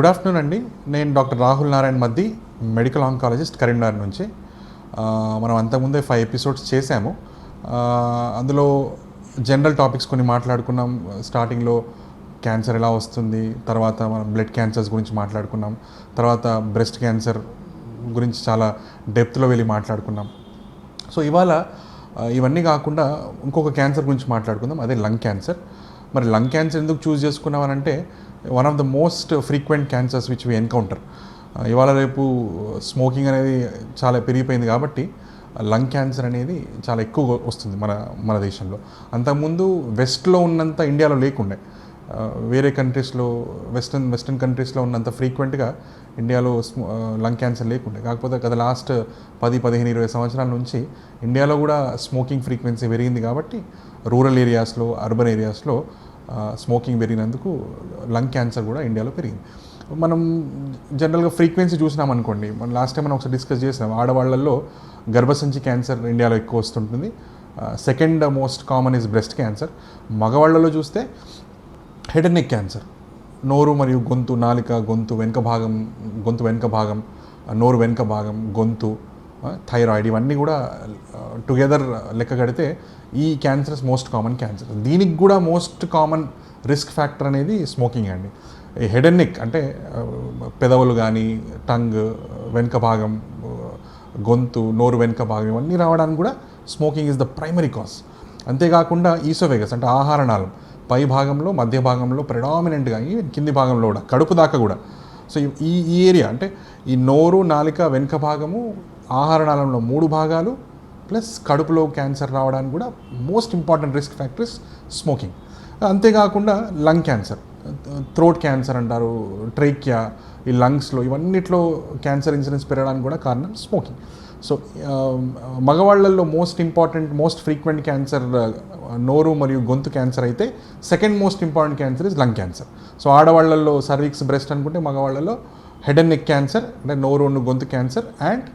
Good afternoon అండి. నేను doctor Rahul Narayana మద్ది, medical oncologist, Karimnagar నుంచి. మనం అంతకుముందే 5 ఎపిసోడ్స్ చేశాము. అందులో జనరల్ టాపిక్స్ కొన్ని మాట్లాడుకున్నాం. స్టార్టింగ్లో క్యాన్సర్ ఎలా వస్తుంది, తర్వాత మనం బ్లడ్ క్యాన్సర్స్ గురించి మాట్లాడుకున్నాం, తర్వాత బ్రెస్ట్ క్యాన్సర్ గురించి చాలా డెప్త్లో వెళ్ళి మాట్లాడుకున్నాం. సో ఇవాళ ఇవన్నీ కాకుండా ఇంకొక క్యాన్సర్ గురించి మాట్లాడుకుందాం, అదే లంగ్ క్యాన్సర్. మరి లంగ్ క్యాన్సర్ ఎందుకు చూస్ చేసుకున్నామనంటే one of the most frequent cancers which we encounter. ఇవాళ రేపు స్మోకింగ్ అనేది చాలా పెరిగిపోయింది కాబట్టి లంగ్ క్యాన్సర్ అనేది చాలా ఎక్కువ వస్తుంది మన దేశంలో. అంతకుముందు వెస్ట్లో ఉన్నంత ఇండియాలో లేకుండే. వేరే కంట్రీస్లో వెస్టర్న్ కంట్రీస్లో ఉన్నంత ఫ్రీక్వెంట్గా ఇండియాలో లంగ్ క్యాన్సర్ లేకుండే. కాకపోతే గత లాస్ట్ 10, 15, 20 సంవత్సరాల నుంచి ఇండియాలో కూడా స్మోకింగ్ ఫ్రీక్వెన్సీ పెరిగింది కాబట్టి రూరల్ ఏరియాస్లో, అర్బన్ ఏరియాస్లో స్మోకింగ్ పెరిగినందుకు లంగ్ క్యాన్సర్ కూడా ఇండియాలో పెరిగింది. మనం జనరల్గా ఫ్రీక్వెన్సీ చూసినాం అనుకోండి, మనం లాస్ట్ టైం మనం ఒకసారి డిస్కస్ చేసినాం, ఆడవాళ్ళల్లో గర్భసంచి క్యాన్సర్ ఇండియాలో ఎక్కువ వస్తుంటుంది. Second most common is breast cancer. మగవాళ్ళలో చూస్తే హెడ్ అండ్ నెక్ క్యాన్సర్, నోరు మరియు గొంతు, నాలిక, గొంతు వెనుక భాగం, నోరు వెనుక భాగం, గొంతు, థైరాయిడ్, ఇవన్నీ కూడా టుగెదర్ లెక్క కడితే ఈ క్యాన్సర్స్ మోస్ట్ కామన్ క్యాన్సర్. దీనికి కూడా మోస్ట్ కామన్ రిస్క్ ఫ్యాక్టర్ అనేది స్మోకింగ్ అండి. ఈ హెడ్ అండ్ నెక్ అంటే పెదవులు కానీ, టంగ్, వెనుక భాగం, గొంతు, నోరు వెనుక భాగం, ఇవన్నీ రావడానికి కూడా smoking is the primary cause. అంతేకాకుండా ఈసోఫేగస్ అంటే ఆహారనాళం పై భాగంలో, మధ్య భాగంలో ప్రెడామినెంట్గా, కింది భాగంలో కూడా, కడుపు దాకా కూడా. సో ఈ ఏరియా అంటే ఈ నోరు, నాలిక, వెనుక భాగము, ఆహారనాళంలో 3 భాగాలు ప్లస్ కడుపులో క్యాన్సర్ రావడానికి కూడా most important risk factors smoking. అంతేకాకుండా లంగ్ క్యాన్సర్, థ్రోట్ క్యాన్సర్ అంటారు, ట్రేకియా, ఈ లంగ్స్లో, ఇవన్నిట్లో క్యాన్సర్ ఇన్సిడెన్స్ పెరగడానికి కూడా కారణం స్మోకింగ్. సో మగవాళ్ళల్లో మోస్ట్ ఫ్రీక్వెంట్ క్యాన్సర్ నోరు మరియు గొంతు క్యాన్సర్ అయితే second most important cancer is lung cancer. So ఆడవాళ్ళల్లో సర్విక్స్, బ్రెస్ట్ అనుకుంటే, మగవాళ్ళలో హెడ్ అండ్ నెక్ క్యాన్సర్ అంటే నోరు, గొంతు క్యాన్సర్ అండ్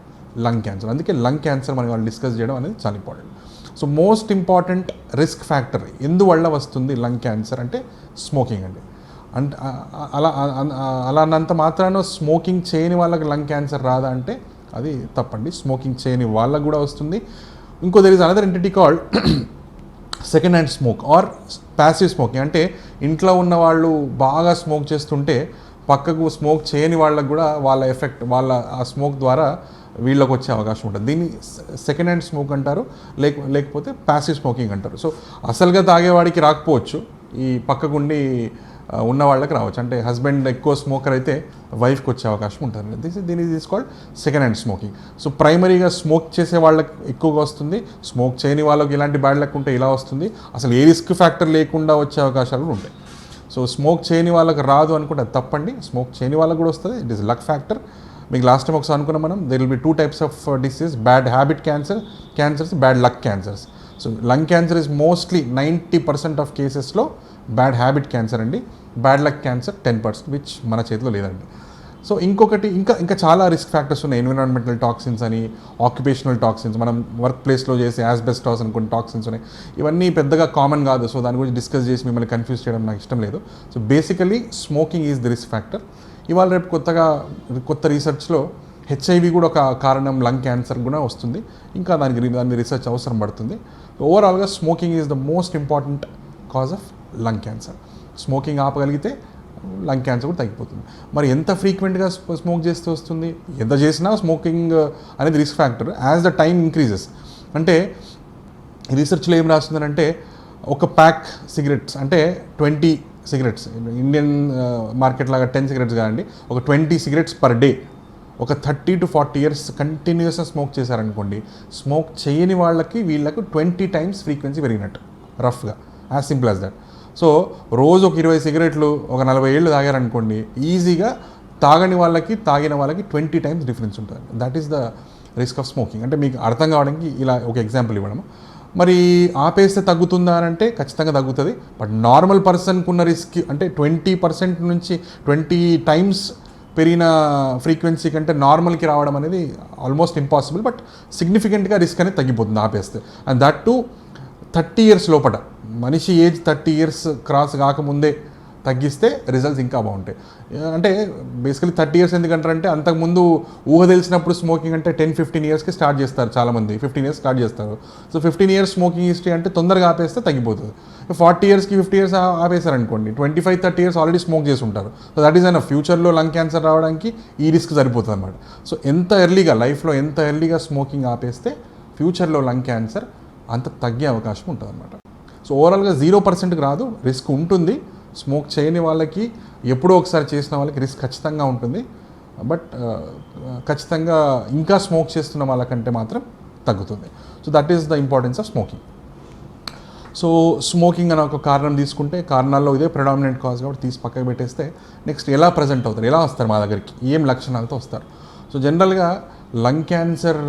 లంగ్ క్యాన్సర్. అందుకే లంగ్ క్యాన్సర్ మనం వాళ్ళు డిస్కస్ చేయడం అనేది చాలా important. So most important risk factor ఎందువల్ల వస్తుంది లంగ్ క్యాన్సర్ అంటే స్మోకింగ్ అండి. అంటే అలా అన్నంత మాత్రాన స్మోకింగ్ చేయని వాళ్ళకి లంగ్ క్యాన్సర్ రాదా అంటే అది తప్పండి. స్మోకింగ్ చేయని వాళ్ళకు కూడా వస్తుంది. ఇంకో there is another entity called second hand smoke or passive smoking. అంటే ఇంట్లో ఉన్న వాళ్ళు బాగా స్మోక్ చేస్తుంటే పక్కకు స్మోక్ చేయని వాళ్ళకు కూడా వాళ్ళ ఆ స్మోక్ ద్వారా వీళ్ళకి వచ్చే అవకాశం ఉంటుంది. దీన్ని సెకండ్ హ్యాండ్ స్మోక్ అంటారు, లేకపోతే ప్యాసివ్ స్మోకింగ్ అంటారు. సో అసలుగా తాగేవాడికి రాకపోవచ్చు, ఈ పక్కకుండి ఉన్న వాళ్ళకి రావచ్చు. అంటే హస్బెండ్ ఎక్కువ స్మోకర్ అయితే వైఫ్కి వచ్చే అవకాశం ఉంటుంది. దీని is called second hand smoking. So ప్రైమరీగా స్మోక్ చేసే వాళ్ళకి ఎక్కువగా వస్తుంది, స్మోక్ చేయని వాళ్ళకి ఇలాంటి బ్యాడ్ లక్ ఉంటే ఇలా వస్తుంది. అసలు ఏ రిస్క్ ఫ్యాక్టర్ లేకుండా వచ్చే అవకాశాలు కూడా ఉంటాయి. సో స్మోక్ చేయని వాళ్ళకి రాదు అనుకుంటే అది తప్పండి. స్మోక్ చేయని వాళ్ళకి కూడా వస్తుంది. It is luck factor. మీకు లాస్ట్ టైం ఒకసారి అనుకున్నాం మనం, there will be 2 types of disease, bad habit cancers, bad luck cancers. So lung cancer is mostly 90% of కేసెస్లో బ్యాడ్ హ్యాబిట్ క్యాన్సర్ అండి. బ్యాడ్ లక్ క్యాన్సర్ 10%, విచ్ మన చేతిలో లేదండి. So ఇంకొకటి ఇంకా చాలా రిస్క్ ఫ్యాక్టర్స్ ఉన్నాయి. ఎన్విరాన్మెంటల్ టాక్సిన్స్ అని, ఆక్యుపేషనల్ టాక్సిన్స్, మనం వర్క్ ప్లేస్లో చేసే యాస్బెస్టాస్ అని కొన్ని టాక్సిన్స్ ఉన్నాయి. ఇవన్నీ పెద్దగా కామన్ కాదు. సో దాని గురించి డిస్కస్ చేసి మిమ్మల్ని కన్ఫ్యూజ్ చేయడం నాకు ఇష్టం లేదు. So basically smoking is the risk factor. ఇవాళ రేపు కొత్త రీసెర్చ్లో హెచ్ఐవి కూడా ఒక కారణం లంగ్ క్యాన్సర్ కూడా వస్తుంది. ఇంకా దాని రీసెర్చ్ అవసరం పడుతుంది. ఓవరాల్గా smoking is the most important cause of lung cancer. Smoking ఆపగలిగితే లంగ్ క్యాన్సర్ కూడా తగ్గిపోతుంది. మరి ఎంత ఫ్రీక్వెంట్గా స్మోక్ చేస్తూ వస్తుంది, ఎంత చేసినా స్మోకింగ్ అనేది risk factor as the time increases. అంటే రీసెర్చ్లో ఏం రాస్తుందంటే ఒక ప్యాక్ సిగరెట్స్ అంటే 20 సిగరెట్స్, ఇండియన్ మార్కెట్ లాగా 10 సిగరెట్స్ కాదండి, ఒక 20 సిగరెట్స్ పర్ డే ఒక 30 to 40 years కంటిన్యూస్గా స్మోక్ చేశారనుకోండి, స్మోక్ చేయని వీళ్ళకు 20 times ఫ్రీక్వెన్సీ పెరిగినట్టు, రఫ్గా, as simple as that. So రోజు ఒక 20 సిగరెట్లు ఒక 40 ఏళ్ళు తాగారనుకోండి, ఈజీగా తాగిన వాళ్ళకి 20 times డిఫరెన్స్ ఉంటుంది. That is the risk of smoking. అంటే మీకు అర్థం కావడానికి ఇలా ఒక ఎగ్జాంపుల్ ఇవ్వడం. మరి ఆపేస్తే తగ్గుతుందా అంటే ఖచ్చితంగా తగ్గుతుంది. బట్ నార్మల్ పర్సన్కి ఉన్న రిస్క్ అంటే 20% నుంచి 20 times పెరిగిన ఫ్రీక్వెన్సీ కంటే నార్మల్కి రావడం అనేది ఆల్మోస్ట్ ఇంపాసిబుల్. బట్ సిగ్నిఫికెంట్గా రిస్క్ అనేది తగ్గిపోతుంది ఆపేస్తే. అండ్ దట్ టు 30 years లోపల, మనిషి ఏజ్ 30 years క్రాస్ కాకముందే తగ్గిస్తే రిజల్ట్స్ ఇంకా బాగుంటాయి. అంటే బేసికలీ 30 years ఎందుకంటారంటే అంతకుముందు ఊహ తెలిసినప్పుడు స్మోకింగ్ అంటే 10-15 yearsకి స్టార్ట్ చేస్తారు చాలామంది, 15 years స్టార్ట్ చేస్తారు. సో 15 years స్మోకింగ్ హిస్టరీ అంటే తొందరగా ఆపేస్తే తగ్గిపోతుంది. 40 yearsకి 50 years ఆపేశారనుకోండి, 25-30 years ఆల్రెడీ స్మోక్ చేసి ఉంటారు. సో దట్ ఈస్ అన్ ఫ్యూచర్లో లంగ్ క్యాన్సర్ రావడానికి ఈ రిస్క్ సరిపోతుంది అనమాట. సో ఎంత ఎర్లీగా లైఫ్లో ఎంత ఎర్లీగా స్మోకింగ్ ఆపేస్తే ఫ్యూచర్లో లంగ్ క్యాన్సర్ అంత తగ్గే అవకాశం ఉంటుంది అనమాట. సో ఓవరాల్గా 0%కి రాదు, రిస్క్ ఉంటుంది. స్మోక్ చేయని వాళ్ళకి, ఎప్పుడో ఒకసారి చేసిన వాళ్ళకి రిస్క్ ఖచ్చితంగా ఉంటుంది. బట్ ఖచ్చితంగా ఇంకా స్మోక్ చేస్తున్న వాళ్ళకంటే మాత్రం తగ్గుతుంది. So that is the importance of smoking. So smoking అని ఒక కారణం తీసుకుంటే, కారణాల్లో ఇదే ప్రెడామినెంట్ కాజ్ కాబట్టి తీసి పక్కకు పెట్టేస్తే, నెక్స్ట్ ఎలా ప్రజెంట్ అవుతారు, ఎలా వస్తారు మా దగ్గరికి, ఏం లక్షణాలతో వస్తారు. సో జనరల్గా లంగ్ క్యాన్సర్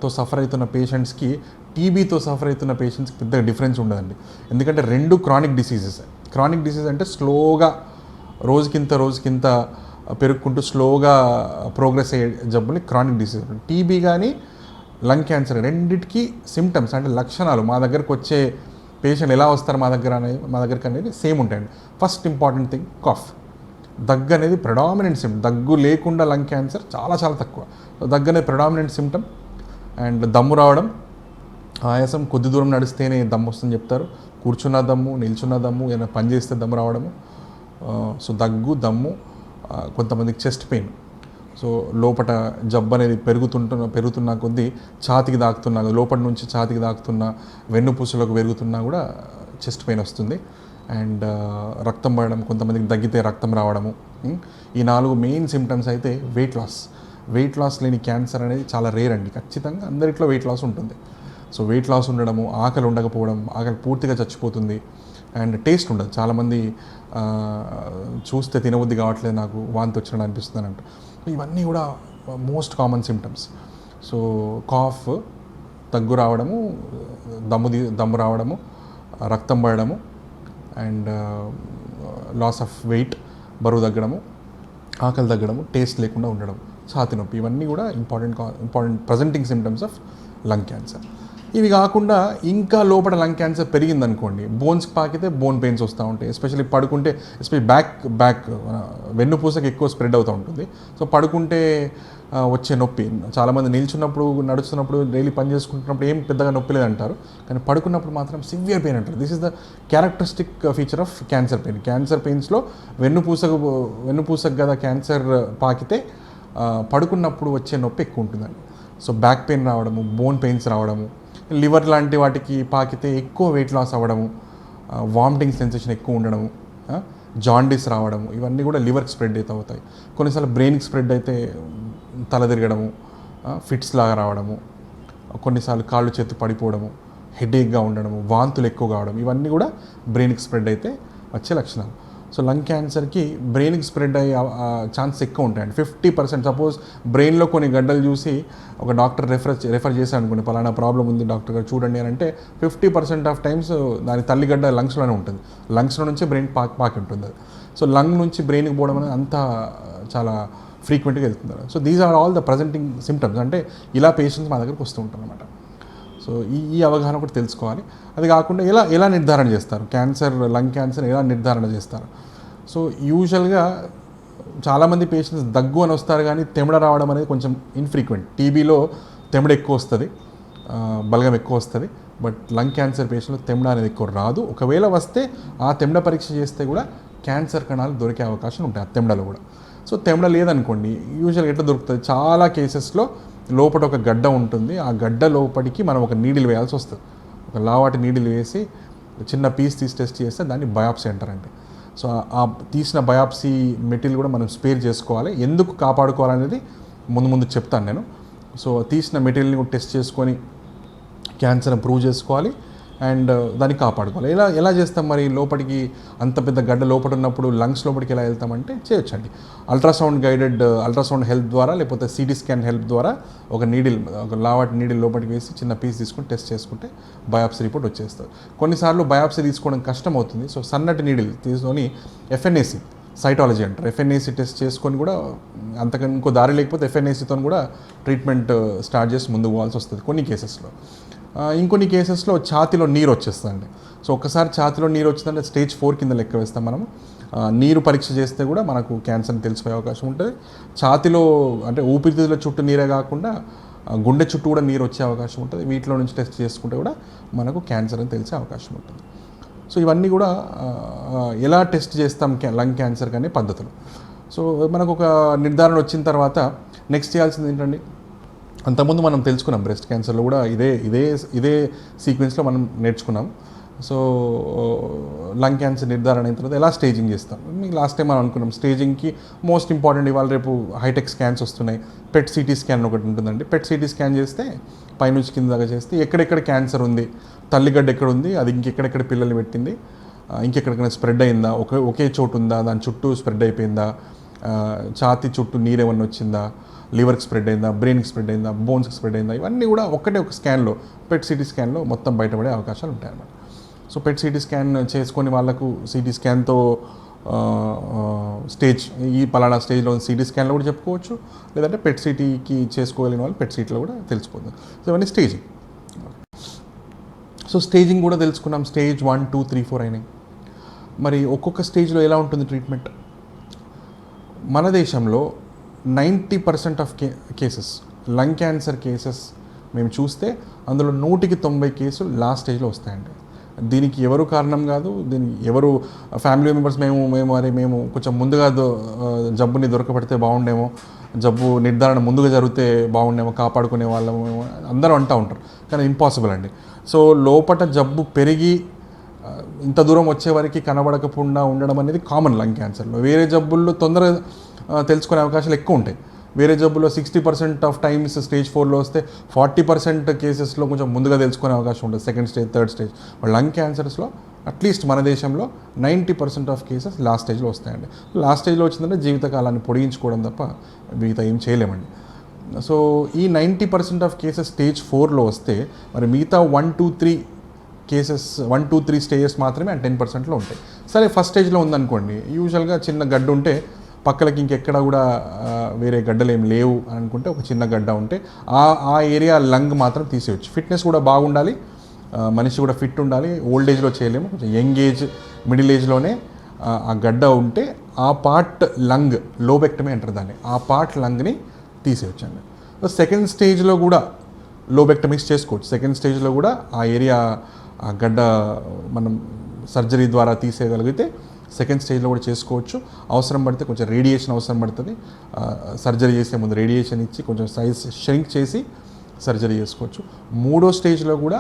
తో సఫర్ అవుతున్న పేషెంట్స్కి టీబీతో సఫర్ అవుతున్న పేషెంట్స్కి పెద్దగా డిఫరెన్స్ ఉండదండి. ఎందుకంటే రెండు క్రానిక్ డిసీజెస్. క్రానిక్ డిసీజ్ అంటే స్లోగా రోజుకింత పెరుగుకుంటూ స్లోగా ప్రోగ్రెస్ అయ్యే జబ్బుని క్రానిక్ డిసీజ్. టీబీ కానీ లంగ్ క్యాన్సర్ రెండింటికి సిమ్టమ్స్ అంటే లక్షణాలు మా దగ్గరకు వచ్చే పేషెంట్ ఎలా వస్తారు మా దగ్గరికి అనేది సేమ్ ఉంటాయండి. First important thing cough. దగ్గు అనేది ప్రెడామినెంట్ సిమ్టమ్. దగ్గు లేకుండా లంగ్ క్యాన్సర్ చాలా చాలా తక్కువ. దగ్గు అనేది ప్రెడామినెంట్ సిమ్టమ్. అండ్ దమ్ము రావడం, ఆయాసం, కొద్ది దూరం నడిస్తేనే దమ్ము వస్తుందని చెప్తారు. కూర్చున్న దమ్ము, నిల్చున్న దమ్ము, ఏదైనా పని చేస్తే దమ్ము రావడము. సో దగ్గు, దమ్ము, కొంతమందికి చెస్ట్ పెయిన్. సో లోపల జబ్బు అనేది పెరుగుతున్న కొద్దీ ఛాతికి దాకుతున్నా, లోపల నుంచి ఛాతికి దాకుతున్న వెన్నుపూసలకు పెరుగుతున్నా కూడా చెస్ట్ పెయిన్ వస్తుంది. అండ్ రక్తం పడడం, కొంతమందికి దగ్గితే రక్తం రావడము. ఈ 4 మెయిన్ సిమ్టమ్స్ అయితే వెయిట్ లాస్ లేని క్యాన్సర్ అనేది చాలా రేర్ అండి. ఖచ్చితంగా అందరిట్లో వెయిట్ లాస్ ఉంటుంది. సో వెయిట్ లాస్ ఉండడము, ఆకలి ఉండకపోవడం, ఆకలి పూర్తిగా చచ్చిపోతుంది. అండ్ టేస్ట్ ఉండదు. చాలామంది చూస్తే తినబుద్ధి కావట్లేదు, నాకు వాంతి వచ్చినట్టు అనిపిస్తుంది అని అంటారు. ఇవన్నీ కూడా most common symptoms. So cough, దగ్గు రావడము, దమ్ము రావడము, రక్తం పడడము, అండ్ లాస్ ఆఫ్ వెయిట్, బరువు తగ్గడము, ఆకలి తగ్గడము, టేస్ట్ లేకుండా ఉండడం, ఛాతి నొప్పి, ఇవన్నీ కూడా important presenting symptoms of lung cancer. ఇవి కాకుండా ఇంకా లోపల లంగ్ క్యాన్సర్ పెరిగిందనుకోండి, బోన్స్కి పాకితే బోన్ పెయిన్స్ వస్తూ ఉంటాయి. ఎస్పెషల్లీ పడుకుంటే, ఎస్పెషల్లీ బ్యాక్ వెన్నుపూసకి ఎక్కువ స్ప్రెడ్ అవుతూ ఉంటుంది. సో పడుకుంటే వచ్చే నొప్పి, చాలామంది నిల్చున్నప్పుడు, నడుస్తున్నప్పుడు, డైలీ పని చేసుకుంటున్నప్పుడు ఏం పెద్దగా నొప్పి లేదంటారు, కానీ పడుకున్నప్పుడు మాత్రం సివియర్ పెయిన్ అంటారు. This is the characteristic feature of cancer pain. Cancer పెయిన్స్లో వెన్నుపూసకు కదా క్యాన్సర్ పాకితే పడుకున్నప్పుడు వచ్చే నొప్పి ఎక్కువ ఉంటుందండి. సో బ్యాక్ పెయిన్ రావడము, బోన్ పెయిన్స్ రావడము, లివర్ లాంటి వాటికి పాకితే ఎక్కువ వెయిట్ లాస్ అవ్వడము, వామిటింగ్ సెన్సేషన్ ఎక్కువ ఉండడము, జాండీస్ రావడము, ఇవన్నీ కూడా లివర్కి స్ప్రెడ్ అయితే అవుతాయి. కొన్నిసార్లు బ్రెయిన్కి స్ప్రెడ్ అయితే తల తిరగడము, ఫిట్స్ లాగా రావడము, కొన్నిసార్లు కాళ్ళు చేతులు పడిపోవడము, హెడేక్గా ఉండడము, వాంతులు ఎక్కువ కావడం, ఇవన్నీ కూడా బ్రెయిన్కి స్ప్రెడ్ అయితే వచ్చే లక్షణాలు. సో లంగ్ క్యాన్సర్కి బ్రెయిన్కి స్ప్రెడ్ అయ్యే ఛాన్స్ ఎక్కువ ఉంటాయండి. 50%. సపోజ్ బ్రెయిన్లో కొన్ని గడ్డలు చూసి ఒక డాక్టర్ రెఫర్ చేశాను అనుకోండి, పలానా ప్రాబ్లం ఉంది డాక్టర్ గారు చూడండి అని అంటే 50% ఆఫ్ టైమ్స్ దాని తల్లిగడ్డ లంగ్స్లోనే ఉంటుంది. లంగ్స్లో నుంచే బ్రెయిన్ పాకి ఉంటుంది. సో లంగ్ నుంచి బ్రెయిన్కి పోవడం అనేది అంతా చాలా ఫ్రీక్వెంట్గా వెళ్తుంది. So these are all the presenting symptoms. అంటే ఇలా పేషెంట్స్ మా దగ్గరకు వస్తూ ఉంటారు అనమాట. సో ఈ అవగాహన కూడా తెలుసుకోవాలి. అది కాకుండా ఎలా నిర్ధారణ చేస్తారు లంగ్ క్యాన్సర్ ఎలా నిర్ధారణ చేస్తారు? సో యూజువల్గా చాలామంది పేషెంట్స్ దగ్గు అని వస్తారు, కానీ తెమిడ రావడం అనేది కొంచెం ఇన్ఫ్రీక్వెంట్. టీబీలో తెమిడ ఎక్కువ వస్తుంది, బలగం ఎక్కువ వస్తుంది. బట్ లంగ్ క్యాన్సర్ పేషెంట్లో తెమిడ అనేది ఎక్కువ రాదు. ఒకవేళ వస్తే ఆ తెమిడ పరీక్ష చేస్తే కూడా క్యాన్సర్ కణాలు దొరికే అవకాశం ఉంటాయి ఆ తెమిడలో కూడా. సో తెమిడ లేదనుకోండి, యూజువల్గా ఎట్లా దొరుకుతుంది, చాలా కేసెస్లో లోపల ఒక గడ్డ ఉంటుంది. ఆ గడ్డ లోపలికి మనం ఒక నీడిల్ వేయాల్సి వస్తుంది. ఒక లావాటి నీడిల్ వేసి చిన్న పీస్ తీసి టెస్ట్ చేస్తే దాన్ని బయాప్సీ అంటారండి. సో ఆ తీసిన బయాప్సీ మెటీరియల్ కూడా మనం స్పేర్ చేసుకోవాలి. ఎందుకు కాపాడుకోవాలనేది ముందు చెప్తాను నేను. సో తీసిన మెటీరియల్ని కూడా టెస్ట్ చేసుకొని క్యాన్సర్ని ప్రూవ్ చేసుకోవాలి అండ్ దాన్ని కాపాడుకోవాలి. ఎలా చేస్తాం మరి? లోపలికి అంత పెద్ద గడ్డ లోపల ఉన్నప్పుడు లంగ్స్ లోపలికి ఎలా వెళ్తామంటే చేయొచ్చండి. అల్ట్రాసౌండ్ హెల్ప్ ద్వారా, లేకపోతే సిటీ స్కాన్ హెల్ప్ ద్వారా ఒక లావాటి నీడిల్ లోపలికి వేసి చిన్న పీస్ తీసుకొని టెస్ట్ చేసుకుంటే బయాప్సీ రిపోర్ట్ వచ్చేస్తుంది. కొన్నిసార్లు బయాప్సీ తీసుకోవడం కష్టం అవుతుంది. సో సన్నటి నీడిల్ తీసుకొని ఎఫ్ఎన్ఏసి సైటాలజీ అంటారు, ఎఫ్ఎన్ఏసి టెస్ట్ చేసుకొని కూడా అంతకన్నా ఇంకో దారి లేకపోతే ఎఫ్ఎన్ఏసితో కూడా ట్రీట్మెంట్ స్టార్ట్ చేసి ముందుకు పోవాల్సి వస్తుంది కొన్ని కేసెస్లో. ఇంకొన్ని కేసెస్లో ఛాతీలో నీరు వచ్చేస్తుందండి. సో ఒక్కసారి ఛాతీలో నీరు వచ్చిందంటే స్టేజ్ 4 కింద లెక్క వేస్తాం మనము. నీరు పరీక్ష చేస్తే కూడా మనకు క్యాన్సర్ తెలిసిపోయే అవకాశం ఉంటుంది. ఛాతీలో అంటే ఊపిరితిత్తుల చుట్టూ నీరే కాకుండా గుండె చుట్టూ కూడా నీరు వచ్చే అవకాశం ఉంటుంది. వీటిలో నుంచి టెస్ట్ చేసుకుంటే కూడా మనకు క్యాన్సర్ అని తెలిసే అవకాశం ఉంటుంది. సో ఇవన్నీ కూడా ఎలా టెస్ట్ చేస్తాం లంగ్ క్యాన్సర్ అనే పద్ధతులు. సో మనకు ఒక నిర్ధారణ వచ్చిన తర్వాత నెక్స్ట్ చేయాల్సింది ఏంటండి, అంతకుముందు మనం తెలుసుకున్నాం బ్రెస్ట్ క్యాన్సర్లో కూడా ఇదే సీక్వెన్స్లో మనం నేర్చుకున్నాం. సో లంగ్ క్యాన్సర్ నిర్ధారణ అయిన తర్వాత ఎలా స్టేజింగ్ చేస్తాం. మీకు లాస్ట్ టైం మనం అనుకున్నాం స్టేజింగ్కి మోస్ట్ ఇంపార్టెంట్ ఇవాళ రేపు హైటెక్ స్కాన్స్ వస్తున్నాయి. పెట్ సిటీ స్కాన్ ఒకటి ఉంటుందండి. పెట్ సిటీ స్కాన్ చేస్తే పైనుంచి కింద దాకా చేస్తే ఎక్కడెక్కడ క్యాన్సర్ ఉంది, తల్లిగడ్డ ఎక్కడ ఉంది, అది ఇంకెక్కడెక్కడ పిల్లల్ని పెట్టింది, ఇంకెక్కడికైనా స్ప్రెడ్ అయిందా, ఒకే చోటు ఉందా, దాని చుట్టూ స్ప్రెడ్ అయిపోయిందా, ఛాతీ చుట్టూ నీరేమన్నా వచ్చిందా, లివర్కి స్ప్రెడ్ అయిందా, బ్రెయిన్కి స్ప్రెడ్ అయిందా, బోన్స్కి స్ప్రెడ్ అయిందా, ఇవన్నీ కూడా ఒక స్కాన్లో పెట్ సిటీ స్కాన్లో మొత్తం బయటపడే అవకాశాలు ఉంటాయన్నమాట. సో పెట్ సిటీ స్కాన్ చేసుకొని వాళ్ళకు సిటీ స్కాన్తో స్టేజ్ ఈ పలానా స్టేజ్లో సిటీ స్కాన్లో కూడా చెప్పుకోవచ్చు, లేదంటే పెట్ సిటీకి చేసుకోగలిగిన వాళ్ళు పెట్ సిటీలో కూడా తెలిసిపోతుంది. సో ఇవన్నీ స్టేజింగ్. సో స్టేజింగ్ కూడా తెలుసుకున్నాం. స్టేజ్ 1, 2, 3, 4 అయినాయి. మరి ఒక్కొక్క స్టేజ్లో ఎలా ఉంటుంది ట్రీట్మెంట్? మన దేశంలో 90% of cases lung cancer cases మేము చూస్తే అందులో 100కి 90 కేసులు లాస్ట్ స్టేజ్లో వస్తాయండి. దీనికి ఎవరు కారణం కాదు, దీనికి ఎవరు ఫ్యామిలీ మెంబర్స్ మేము కొంచెం ముందుగా జబ్బుని దొరకబడితే బాగుండేమో, జబ్బు నిర్ధారణ ముందుగా జరిగితే బాగుండేమో, కాపాడుకునే వాళ్ళము అందరూ అంటూ ఉంటారు. కానీ ఇంపాసిబుల్ అండి. సో లోపల జబ్బు పెరిగి ఇంత దూరం వచ్చే వరకు కనబడకుండా ఉండడం అనేది కామన్ లంగ్ క్యాన్సర్లో. వేరే జబ్బుల్లో తొందరగా తెలుసుకునే అవకాశాలు ఎక్కువ ఉంటాయి. వేరే జబ్బుల్లో 60% ఆఫ్ టైమ్స్ స్టేజ్ 4లో వస్తే 40% కేసెస్లో కొంచెం ముందుగా తెలుసుకునే అవకాశం ఉంటుంది, second stage, third stage. Lung క్యాన్సర్స్లో అట్లీస్ట్ మన దేశంలో 90% ఆఫ్ కేసెస్ లాస్ట్ స్టేజ్లో వస్తాయండి. లాస్ట్ స్టేజ్లో వచ్చిందంటే జీవితకాలాన్ని పొడిగించుకోవడం తప్ప మిగతా ఏం చేయలేమండి. సో ఈ 90% ఆఫ్ కేసెస్ స్టేజ్ 4లో వస్తే మరి మిగతా 1, 2, 3 కేసెస్ 1, 2, 3 స్టేజెస్ మాత్రమే 10%లో ఉంటాయి. సరే ఫస్ట్ స్టేజ్లో ఉందనుకోండి, యూజువల్గా చిన్న గడ్డ ఉంటే పక్కలకి ఇంకెక్కడ కూడా వేరే గడ్డలు ఏం లేవు అని అనుకుంటే ఒక చిన్న గడ్డ ఉంటే ఆ ఏరియా లంగ్ మాత్రం తీసేయచ్చు. ఫిట్నెస్ కూడా బాగుండాలి, మనిషి కూడా ఫిట్ ఉండాలి. ఓల్డ్ ఏజ్లో చేయలేము, కొంచెం యంగ్ ఏజ్, మిడిల్ ఏజ్లోనే ఆ గడ్డ ఉంటే ఆ పార్ట్ లంగ్ లోబెక్టమీ అంటారు దాన్ని, ఆ పార్ట్ లంగ్ని తీసేయచ్చు అండి. సెకండ్ స్టేజ్లో కూడా లోబెక్టమీస్ చేసుకోవచ్చు. సెకండ్ స్టేజ్లో కూడా ఆ ఏరియా ఆ గడ్డ మనం సర్జరీ ద్వారా తీసేయగలిగితే సెకండ్ స్టేజ్లో కూడా చేసుకోవచ్చు. అవసరం పడితే కొంచెం రేడియేషన్ అవసరం పడుతుంది. సర్జరీ చేసే ముందు రేడియేషన్ ఇచ్చి కొంచెం సైజ్ ష్రింక్ చేసి సర్జరీ చేసుకోవచ్చు. మూడో స్టేజ్లో కూడా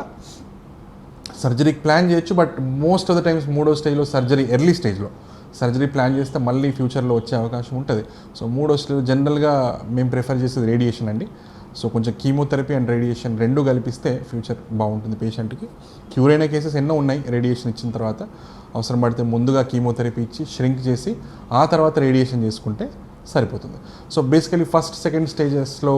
సర్జరీకి ప్లాన్ చేయొచ్చు. But most of the times మూడో స్టేజ్లో సర్జరీ, ఎర్లీ స్టేజ్లో సర్జరీ ప్లాన్ చేస్తే మళ్ళీ ఫ్యూచర్లో వచ్చే అవకాశం ఉంటుంది. సో మూడో స్టేజ్ జనరల్గా మేము ప్రిఫర్ చేసేది రేడియేషన్ అండి. సో కొంచెం కీమోథెరపీ అండ్ రేడియేషన్ రెండు కలిపిస్తే ఫ్యూచర్ బాగుంటుంది పేషెంట్కి. క్యూర్ అయిన కేసెస్ ఎన్నో ఉన్నాయి. రేడియేషన్ ఇచ్చిన తర్వాత అవసరం పడితే ముందుగా కీమోథెరపీ ఇచ్చి ష్రింక్ చేసి ఆ తర్వాత రేడియేషన్ చేసుకుంటే సరిపోతుంది. సో బేసికలీ ఫస్ట్, సెకండ్ స్టేజెస్లో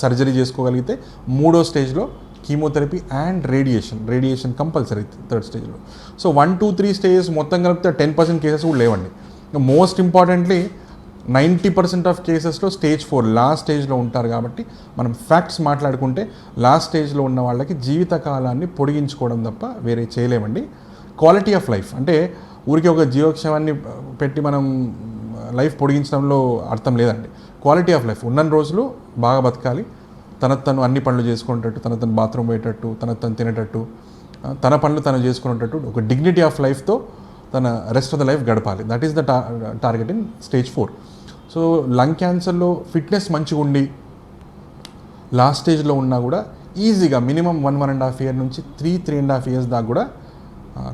సర్జరీ చేసుకోగలిగితే మూడో స్టేజ్లో chemotherapy and radiation compulsory third స్టేజ్లో. సో 1, 2, 3 స్టేజెస్ మొత్తం కలిపితే 10% కేసెస్ కూడా లేవండి. మోస్ట్ ఇంపార్టెంట్లీ 90% ఆఫ్ కేసెస్లో స్టేజ్ 4 లాస్ట్ స్టేజ్లో ఉంటారు. కాబట్టి మనం ఫ్యాక్ట్స్ మాట్లాడుకుంటే లాస్ట్ స్టేజ్లో ఉన్న వాళ్ళకి జీవితకాలాన్ని పొడిగించుకోవడం తప్ప వేరే చేయలేమండి. క్వాలిటీ ఆఫ్ లైఫ్ అంటే ఊరికి ఒక జీవోక్షేమాన్ని పెట్టి మనం లైఫ్ పొడిగించడంలో అర్థం లేదండి. క్వాలిటీ ఆఫ్ లైఫ్ ఉన్న రోజులు బాగా బతకాలి, తను అన్ని పనులు చేసుకునేటట్టు, తను బాత్రూమ్ పోయేటట్టు, తను తినేటట్టు, తన పనులు తను చేసుకునేటట్టు ఒక డిగ్నిటీ ఆఫ్ లైఫ్తో తన రెస్ట్ ఆఫ్ ద లైఫ్ గడపాలి. That is the target in stage 4. So lung క్యాన్సర్లో ఫిట్నెస్ మంచిగా ఉండి లాస్ట్ స్టేజ్లో ఉన్నా కూడా ఈజీగా మినిమం 1.5 ఇయర్ నుంచి 3.5 ఇయర్స్ దాకా కూడా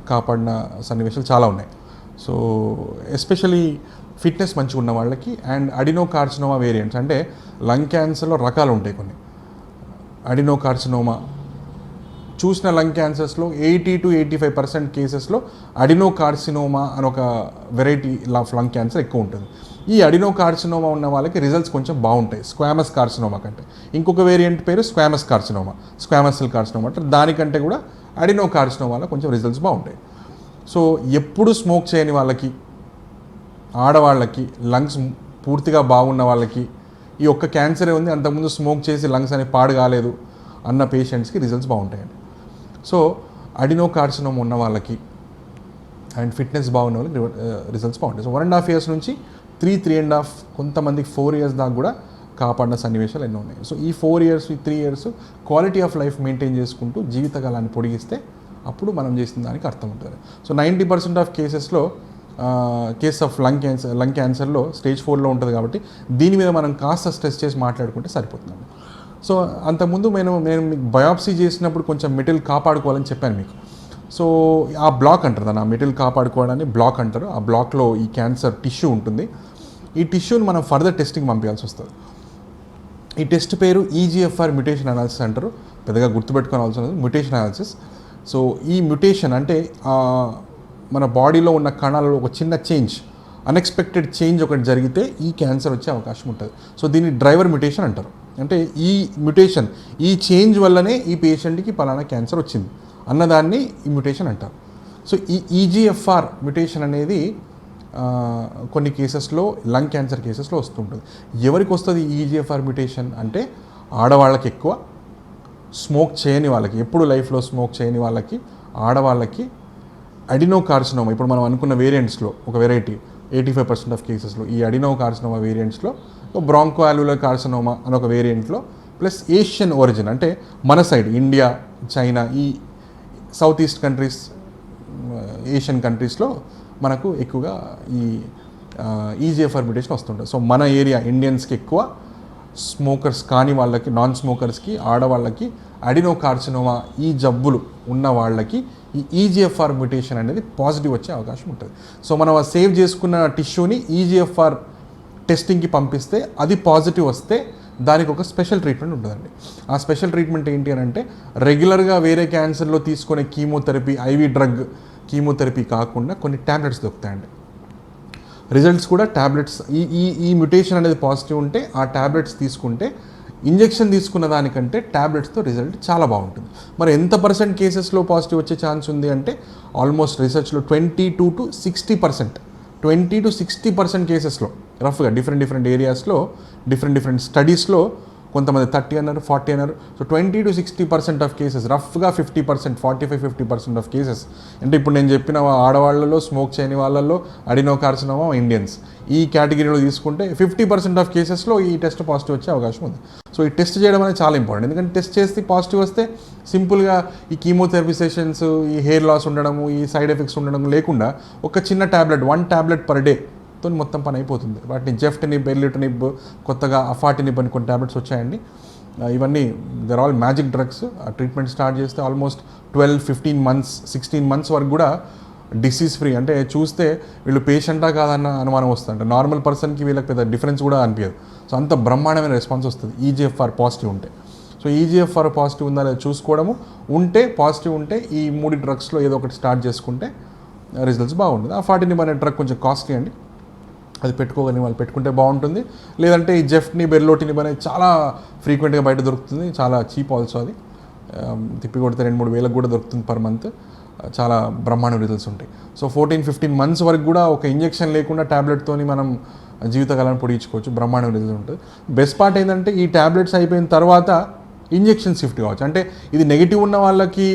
కాపాడిన సన్నివేశాలు చాలా ఉన్నాయి. సో ఎస్పెషలీ ఫిట్నెస్ మంచిగా ఉన్న వాళ్ళకి అండ్ అడినోకార్సినోమా వేరియంట్స్ అంటే లంగ్ క్యాన్సర్లో రకాలు ఉంటాయి కొన్ని. అడినోకార్సినోమా చూసిన లంగ్ క్యాన్సర్స్లో 80 to 85% కేసెస్లో అడినోకార్సినోమా అని ఒక వెరైటీ ఆఫ్ లంగ్ క్యాన్సర్ ఎక్కువ ఉంటుంది. ఈ అడినోకార్సినోమా ఉన్న వాళ్ళకి రిజల్ట్స్ కొంచెం బాగుంటాయి స్క్వామస్ కార్సినోమా కంటే. ఇంకొక వేరియంట్ పేరు squamous carcinoma, squamous cell carcinoma అంటే దానికంటే కూడా అడినోకార్సినోమాలో కొంచెం రిజల్ట్స్ బాగుంటాయి. సో ఎప్పుడు స్మోక్ చేయని వాళ్ళకి, ఆడవాళ్ళకి, లంగ్స్ పూర్తిగా బాగున్న వాళ్ళకి ఈ ఒక్క క్యాన్సరే ఉంది, అంతకుముందు స్మోక్ చేసి లంగ్స్ అనేవి పాడు కాలేదు అన్న పేషెంట్స్కి రిజల్ట్స్ బాగుంటాయండి. సో అడినో కార్సినోమా ఉన్న వాళ్ళకి అండ్ ఫిట్నెస్ బాగున్న వాళ్ళకి రిజల్ట్స్ బాగుంటాయి. సో 1.5 years నుంచి 3.5 కొంతమందికి 4 years దాకా కూడా కాపాడిన సన్నివేశాలు ఎన్నో ఉన్నాయి. సో ఈ 4 years, ఈ 3 years quality of life maintain చేసుకుంటూ జీవితకాలాన్ని పొడిగిస్తే అప్పుడు మనం చేసిన దానికి అర్థం ఉంటుంది. సో 90% ఆఫ్ కేసెస్లో కేస్ ఆఫ్ లంగ్ క్యాన్సర్లో స్టేజ్ 4లో ఉంటుంది కాబట్టి దీని మీద మనం కాస్త స్ట్రెస్ చేసి మాట్లాడుకుంటే సరిపోతుంది. సో అంతకుముందు నేను మీకు బయాప్సీ చేసినప్పుడు కొంచెం మెటీరియల్ కాపాడుకోవాలని చెప్పాను మీకు. సో ఆ బ్లాక్ అంటారు దాన్ని, ఆ మెటీరియల్ కాపాడుకోవడాన్ని బ్లాక్ అంటారు. ఆ బ్లాక్లో ఈ క్యాన్సర్ టిష్యూ ఉంటుంది. ఈ టిష్యూని మనం ఫర్దర్ టెస్టింగ్ పంపించాల్సి వస్తుంది. ఈ టెస్ట్ పేరు EGFR మ్యుటేషన్ అనాలిసిస్ అంటారు. పెద్దగా గుర్తుపెట్టుకోవాల్సిన మ్యుటేషన్ అనాలిసిస్. సో ఈ మ్యుటేషన్ అంటే మన బాడీలో ఉన్న కణాలలో ఒక చిన్న చేంజ్, అన్ఎక్స్పెక్టెడ్ చేంజ్ ఒకటి జరిగితే ఈ క్యాన్సర్ వచ్చే అవకాశం ఉంటుంది. సో దీన్ని డ్రైవర్ మ్యుటేషన్ అంటారు. అంటే ఈ మ్యుటేషన్, ఈ చేంజ్ వల్లనే ఈ పేషెంట్కి పలానా క్యాన్సర్ వచ్చింది అన్నదాన్ని ఈ మ్యుటేషన్ అంటారు. సో ఈ EGFR మ్యుటేషన్ అనేది కొన్ని కేసెస్లో లంగ్ క్యాన్సర్ కేసెస్లో వస్తుంటుంది. ఎవరికి వస్తుంది EGFR మ్యుటేషన్ అంటే ఆడవాళ్ళకి ఎక్కువ, స్మోక్ చేయని వాళ్ళకి, ఎప్పుడు లైఫ్లో స్మోక్ చేయని వాళ్ళకి, ఆడవాళ్ళకి, అడినో కార్సినోమా ఇప్పుడు మనం అనుకున్న వేరియంట్స్లో ఒక వెరైటీ 85% ఆఫ్ కేసెస్లో ఈ అడినో కార్సినోమా వేరియంట్స్లో, బ్రాంకో అల్వియోలర్ కార్సినోమా అని ఒక వేరియంట్లో, ప్లస్ ఏషియన్ ఒరిజిన్ అంటే మన సైడ్ ఇండియా, చైనా, ఈ సౌత్ ఈస్ట్ కంట్రీస్, ఏషియన్ కంట్రీస్లో మనకు ఎక్కువగా ఈ EGFR మ్యుటేషన్ వస్తుంటుంది. సో మన ఏరియా ఇండియన్స్కి ఎక్కువ, స్మోకర్స్ కాని వాళ్ళకి, నాన్ స్మోకర్స్కి, ఆడవాళ్ళకి, అడినో కార్సినోమా ఈ జబ్బులు ఉన్న వాళ్ళకి ఈ EGFR మ్యుటేషన్ అనేది పాజిటివ్ వచ్చే అవకాశం ఉంటుంది. సో మనం సేవ్ చేసుకున్న టిష్యూని EGFR టెస్టింగ్కి పంపిస్తే అది పాజిటివ్ వస్తే దానికి ఒక స్పెషల్ ట్రీట్మెంట్ ఉంటుందండి. ఆ స్పెషల్ ట్రీట్మెంట్ ఏంటి అని అంటే రెగ్యులర్గా వేరే క్యాన్సర్లో తీసుకునే కీమోథెరపీ, IV డ్రగ్ కీమోథెరపీ కాకుండా కొన్ని ట్యాబ్లెట్స్ దొరుకుతాయండి. రిజల్ట్స్ కూడా ట్యాబ్లెట్స్, ఈ మ్యుటేషన్ అనేది పాజిటివ్ ఉంటే ఆ ట్యాబ్లెట్స్ తీసుకుంటే ఇంజెక్షన్ తీసుకున్న దానికంటే ట్యాబ్లెట్స్తో రిజల్ట్ చాలా బాగుంటుంది. మరి ఎంత % కేసెస్లో పాజిటివ్ వచ్చే ఛాన్స్ ఉంది అంటే ఆల్మోస్ట్ రీసెర్చ్లో 22 to 60%, 20 to 60% కేసెస్లో రఫ్గా డిఫరెంట్ ఏరియాస్లో డిఫరెంట్ స్టడీస్లో కొంతమంది 30 అన్నారు, 40 అన్నారు. సో 20 to 60% ఆఫ్ కేసెస్, రఫ్గా 50%, 45-50% ఆఫ్ కేసెస్. అంటే ఇప్పుడు నేను చెప్పిన ఆడవాళ్ళలో, స్మోక్ చేయని వాళ్ళల్లో, అడినో కార్సినోమా ఇండియన్స్ ఈ కేటగిరీలో తీసుకుంటే 50% ఆఫ్ కేసెస్లో ఈ టెస్ట్ పాజిటివ్ వచ్చే అవకాశం ఉంది. సో ఈ టెస్ట్ చేయడం అనేది చాలా ఇంపార్టెంట్. ఎందుకంటే టెస్ట్ చేస్తే పాజిటివ్ వస్తే సింపుల్గా ఈ కీమోథెరపీ సెషన్స్, ఈ హెయిర్ లాస్ ఉండడము, ఈ సైడ్ ఎఫెక్ట్స్ ఉండడం లేకుండా ఒక చిన్న ట్యాబ్లెట్, 1 tablet per day తో మొత్తం పని అయిపోతుంది. వాటిని జెఫ్టనిబ్, ఎర్లిటనిబ్, కొత్తగా అఫాటినిబ్ అని కొన్ని ట్యాబ్లెట్స్ వచ్చాయండి. ఇవన్నీ they're all magic drugs. Treatment start చేస్తే ఆల్మోస్ట్ 12-15 months, 16 months వరకు కూడా డిసీజ్ ఫ్రీ. అంటే చూస్తే వీళ్ళు పేషెంటా కాదన్న అనుమానం వస్తుంది. అంటే నార్మల్ పర్సన్కి వీళ్ళకి పెద్ద డిఫరెన్స్ కూడా అనిపించదు. సో అంత బ్రహ్మాండమైన రెస్పాన్స్ వస్తుంది EGFR పాజిటివ్ ఉంటే. సో EGFR పాజిటివ్ ఉందా లేదా చూసుకోవడము, ఉంటే పాజిటివ్ ఉంటే ఈ 3 డ్రగ్స్లో ఏదో ఒకటి స్టార్ట్ చేసుకుంటే రిజల్ట్స్ బాగుంటుంది. అఫాటినిబ్ అనే డ్రగ్ కొంచెం కాస్ట్లీ అండి, అది పెట్టుకోగలిగిన వాళ్ళు పెట్టుకుంటే బాగుంటుంది. లేదంటే ఈ జెఫ్టనిబ్, ఎర్లిటనిబ్ అనేది చాలా ఫ్రీక్వెంట్గా బయట దొరుకుతుంది, చాలా చీప్ ఆల్సో. అది తిప్పి కొడితే 2-3 వేలకు కూడా దొరుకుతుంది per month. చాలా బ్రహ్మాండ రిజల్ట్స్ ఉంటాయి. సో 14-15 months వరకు కూడా ఒక ఇంజెక్షన్ లేకుండా ట్యాబ్లెట్తోని మనం జీవితకాలాన్ని పొడిగించుకోవచ్చు. బ్రహ్మాండ రిజల్ట్ ఉంటుంది. బెస్ట్ పార్ట్ ఏంటంటే ఈ ట్యాబ్లెట్స్ అయిపోయిన తర్వాత ఇంజెక్షన్ షిఫ్ట్ కావచ్చు. అంటే ఇది నెగిటివ్ ఉన్న వాళ్ళకి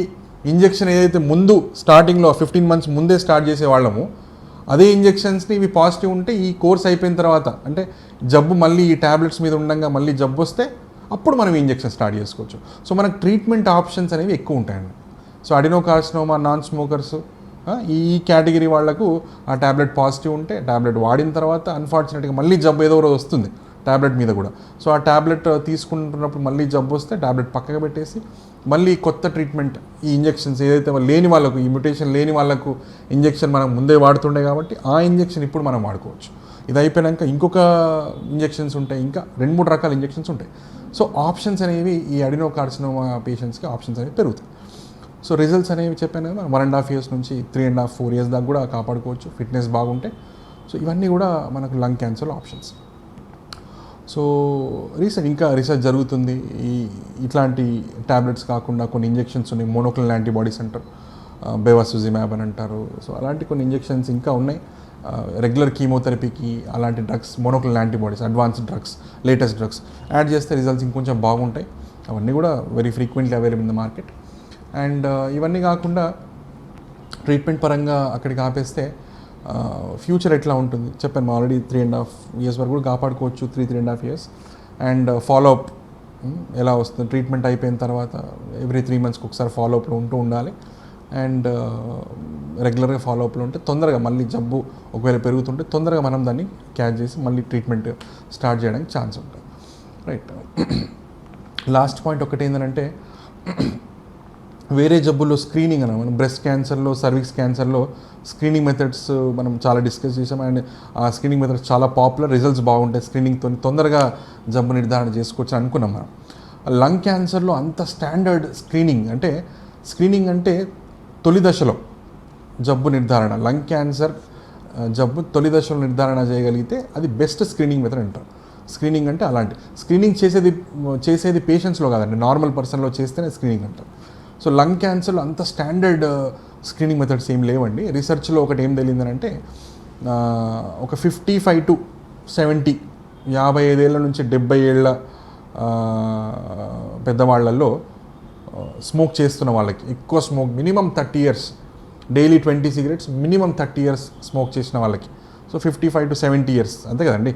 ఇంజెక్షన్ ఏదైతే ముందు స్టార్టింగ్లో 15 months ముందే స్టార్ట్ చేసే వాళ్ళము, అదే ఇంజెక్షన్స్ని ఇవి పాజిటివ్ ఉంటే ఈ కోర్స్ అయిపోయిన తర్వాత, అంటే జబ్బు మళ్ళీ ఈ ట్యాబ్లెట్స్ మీద ఉండగా మళ్ళీ జబ్బు వస్తే అప్పుడు మనం ఇంజెక్షన్ స్టార్ట్ చేసుకోవచ్చు. సో మనకు ట్రీట్మెంట్ ఆప్షన్స్ అనేవి ఎక్కువ ఉంటాయండి. So Adreno carcinoma, non smokers, ఈ కేటగిరీ వాళ్లకు ఆ ట్యాబ్లెట్ పాజిటివ్ ఉంటే ట్యాబ్లెట్ వాడిన తర్వాత అన్ఫార్చునేట్గా మళ్ళీ జబ్బు ఏదో రోజు వస్తుంది ట్యాబ్లెట్ మీద కూడా. సో ఆ ట్యాబ్లెట్ తీసుకుంటున్నప్పుడు మళ్ళీ జబ్బు వస్తే ట్యాబ్లెట్ పక్కకు పెట్టేసి మళ్ళీ కొత్త ట్రీట్మెంట్, ఈ ఇంజెక్షన్స్ ఏదైతే లేని వాళ్ళకు, ఈ మ్యుటేషన్ లేని వాళ్ళకు ఇంజెక్షన్ మనం ముందే వాడుతుండే కాబట్టి ఆ ఇంజెక్షన్ ఇప్పుడు మనం వాడుకోవచ్చు. ఇది అయిపోయాక ఇంకొక ఇంజెక్షన్స్ ఉంటాయి, ఇంకా 2-3 రకాల ఇంజెక్షన్స్ ఉంటాయి. సో ఆప్షన్స్ అనేవి ఈ అడినో కార్సినోమా పేషెంట్స్కి ఆప్షన్స్ అనేవి పెరుగుతాయి. సో రిజల్ట్స్ అనేవి చెప్పాను కదా, 1.5 years నుంచి 3.5-4 years దాకా కూడా కాపాడుకోవచ్చు ఫిట్నెస్ బాగుంటే. సో ఇవన్నీ కూడా మనకు లంగ్ క్యాన్సర్ ఆప్షన్స్. సో ఇంకా రీసెర్చ్ జరుగుతుంది. ఇట్లాంటి ట్యాబ్లెట్స్ కాకుండా కొన్ని ఇంజెక్షన్స్ ఉన్నాయి, మోనోక్లోనల్ యాంటీబాడీస్ అంటారు, బెవాసిజిమాబ్ అని అంటారు. సో అలాంటి కొన్ని ఇంజెక్షన్స్ ఇంకా ఉన్నాయి. రెగ్యులర్ కీమోథెరపీకి అలాంటి drugs, monoclonal antibodies, advanced drugs, latest drugs add చేస్తే రిజల్ట్స్ ఇంకొంచెం బాగుంటాయి. అవన్నీ కూడా very frequently available in the market. And ఇవన్నీ కాకుండా ట్రీట్మెంట్ పరంగా అక్కడికి ఆపేస్తే ఫ్యూచర్ ఎట్లా ఉంటుంది చెప్పాను ఆల్రెడీ 3.5 years వరకు కూడా కాపాడుకోవచ్చు, 3.5 years. అండ్ ఫాలోఅప్ ఎలా వస్తుంది ట్రీట్మెంట్ అయిపోయిన తర్వాత ఎవ్రీ 3 monthsకి ఒకసారి ఫాలోఅప్లో ఉండాలి. అండ్ రెగ్యులర్గా ఫాలోఅప్లో ఉంటే తొందరగా మళ్ళీ జబ్బు ఒకవేళ పెరుగుతుంటే తొందరగా మనం దాన్ని క్యాచ్ చేసి మళ్ళీ ట్రీట్మెంట్ స్టార్ట్ చేయడానికి ఛాన్స్ ఉంటుంది. రైట్. లాస్ట్ పాయింట్ ఒకటి ఏంటంటే వేరే జబ్బుల్లో స్క్రీనింగ్ అన్న మనం బ్రెస్ట్ క్యాన్సర్లో, సర్విక్స్ క్యాన్సర్లో స్క్రీనింగ్ మెథడ్స్ మనం చాలా డిస్కస్ చేసాం. అండ్ ఆ స్క్రీనింగ్ మెథడ్స్ చాలా పాపులర్, రిజల్ట్స్ బాగుంటాయి, స్క్రీనింగ్తో తొందరగా జబ్బు నిర్ధారణ చేసుకోవచ్చు అనుకున్నాం మనం. లంగ్ క్యాన్సర్లో అంత స్టాండర్డ్ స్క్రీనింగ్ అంటే తొలి దశలో జబ్బు నిర్ధారణ, లంగ్ క్యాన్సర్ జబ్బు తొలి దశలో నిర్ధారణ చేయగలిగితే అది బెస్ట్ స్క్రీనింగ్ మెథడ్ అంటారు. స్క్రీనింగ్ అంటే అలాంటి స్క్రీనింగ్ చేసేది పేషెంట్స్లో కాదండి, నార్మల్ పర్సన్లో చేస్తేనే స్క్రీనింగ్ అంటారు. సో లంగ్ క్యాన్సర్లో అంత స్టాండర్డ్ స్క్రీనింగ్ మెథడ్స్ ఏం లేవండి. రీసెర్చ్లో ఒకటి ఏం తెలియదంటే ఒక 55 to 70, 55 ఏళ్ళ నుంచి 70 ఏళ్ళ పెద్దవాళ్లలో స్మోక్ చేస్తున్న వాళ్ళకి ఎక్కువ smoke minimum 30 years, daily 20 cigarettes, minimum 30 years smoke చేసిన వాళ్ళకి, సో 55 to 70 years అంతే కదండి.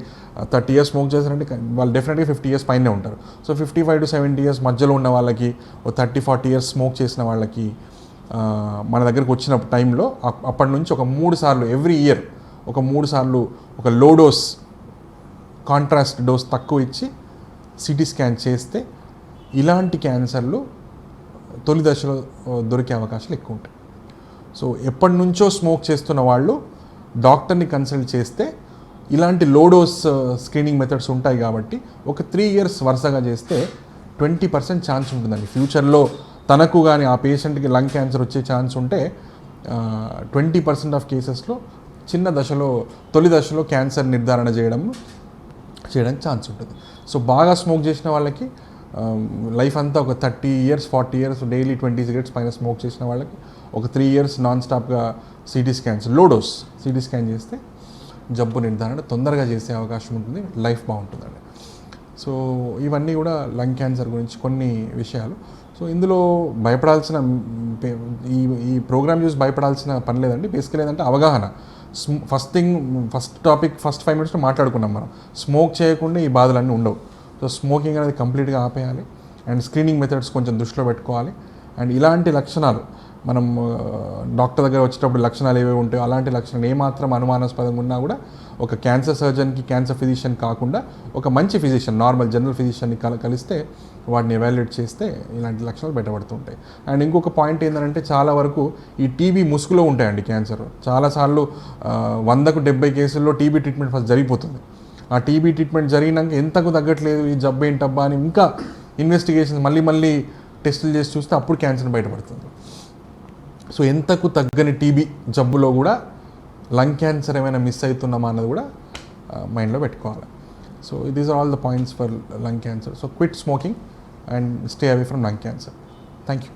30 years స్మోక్ చేశారంటే వాళ్ళు డెఫినెట్గా 50 years పైనే ఉంటారు. సో 55 to 70 years మధ్యలో ఉన్న వాళ్ళకి, 30-40 years స్మోక్ చేసిన వాళ్ళకి మన దగ్గరకు వచ్చిన టైంలో అప్పటి నుంచి ఒక 3 సార్లు ఎవ్రీ ఇయర్ ఒక 3 సార్లు ఒక లో డోస్ కాంట్రాస్ట్ డోస్ తక్కువ ఇచ్చి సిటీ స్కాన్ చేస్తే ఇలాంటి క్యాన్సర్లు తొలి దశలో దొరికే అవకాశాలు ఎక్కువ ఉంటాయి. సో ఎప్పటి నుంచో స్మోక్ చేస్తున్న వాళ్ళు డాక్టర్ని కన్సల్ట్ చేస్తే ఇలాంటి లో డోస్ స్క్రీనింగ్ మెథడ్స్ ఉంటాయి కాబట్టి ఒక 3 years వరుసగా చేస్తే 20% ఛాన్స్ ఉంటుందండి ఫ్యూచర్లో తనకు కానీ ఆ పేషెంట్కి లంగ్ క్యాన్సర్ వచ్చే ఛాన్స్ ఉంటే 20% ఆఫ్ కేసెస్లో చిన్న దశలో తొలి దశలో క్యాన్సర్ నిర్ధారణ చేయడానికి ఛాన్స్ ఉంటుంది. సో బాగా స్మోక్ చేసిన వాళ్ళకి లైఫ్ అంతా ఒక 30 years 40 years డైలీ 20 cigarettes పైన స్మోక్ చేసిన వాళ్ళకి ఒక 3 years నాన్ స్టాప్గా సిటీ స్కాన్స్ లో డోస్ సిటీ స్కాన్ చేస్తే జబ్బు నిర్ధారణ తొందరగా చేసే అవకాశం ఉంటుంది, లైఫ్ బాగుంటుందండి. సో ఇవన్నీ కూడా లంగ్ క్యాన్సర్ గురించి కొన్ని విషయాలు. సో ఇందులో భయపడాల్సిన ఈ ప్రోగ్రామ్ చూసి భయపడాల్సిన పని లేదండి. బేసికల్ ఏంటంటే అవగాహన. ఫస్ట్ టాపిక్ 5 minutes మాట్లాడుకున్నాం మనం. స్మోక్ చేయకుండా ఈ బాధలన్నీ ఉండవు. సో స్మోకింగ్ అనేది కంప్లీట్గా ఆపేయాలి అండ్ స్క్రీనింగ్ మెథడ్స్ కొంచెం దృష్టిలో పెట్టుకోవాలి. అండ్ ఇలాంటి లక్షణాలు మనం డాక్టర్ దగ్గర వచ్చేటప్పుడు లక్షణాలు ఏవే ఉంటాయో అలాంటి లక్షణాలు ఏమాత్రం అనుమానాస్పదంగా ఉన్నా కూడా ఒక క్యాన్సర్ సర్జన్కి, క్యాన్సర్ ఫిజిషియన్ కాకుండా ఒక మంచి ఫిజిషియన్, నార్మల్ జనరల్ ఫిజిషియన్ని కలిస్తే వాటిని ఎవాల్యుయేట్ చేస్తే ఇలాంటి లక్షణాలు బయటపడుతుంటాయి. అండ్ ఇంకొక పాయింట్ ఏంటంటే చాలా వరకు ఈ టీబీ ముసుగులో ఉంటాయండి క్యాన్సర్. చాలాసార్లు 100కు 70 కేసుల్లో టీబీ ట్రీట్మెంట్ ఫస్ట్ జరిగిపోతుంది. ఆ టీబీ ట్రీట్మెంట్ జరిగినాక ఎంతకు తగ్గట్లేదు ఈ జబ్బు ఏంటబ్బా అని ఇంకా ఇన్వెస్టిగేషన్స్ మళ్ళీ టెస్టులు చేసి చూస్తే అప్పుడు క్యాన్సర్ బయటపడుతుంది. సో ఎంతకు తగ్గని టీబీ జబ్బులో కూడా లంగ్ క్యాన్సర్ ఏమైనా మిస్ అవుతున్నామా అన్నది కూడా మైండ్లో పెట్టుకోవాలి. So these are all the points for lung cancer. So quit smoking and stay away from lung cancer. Thank you.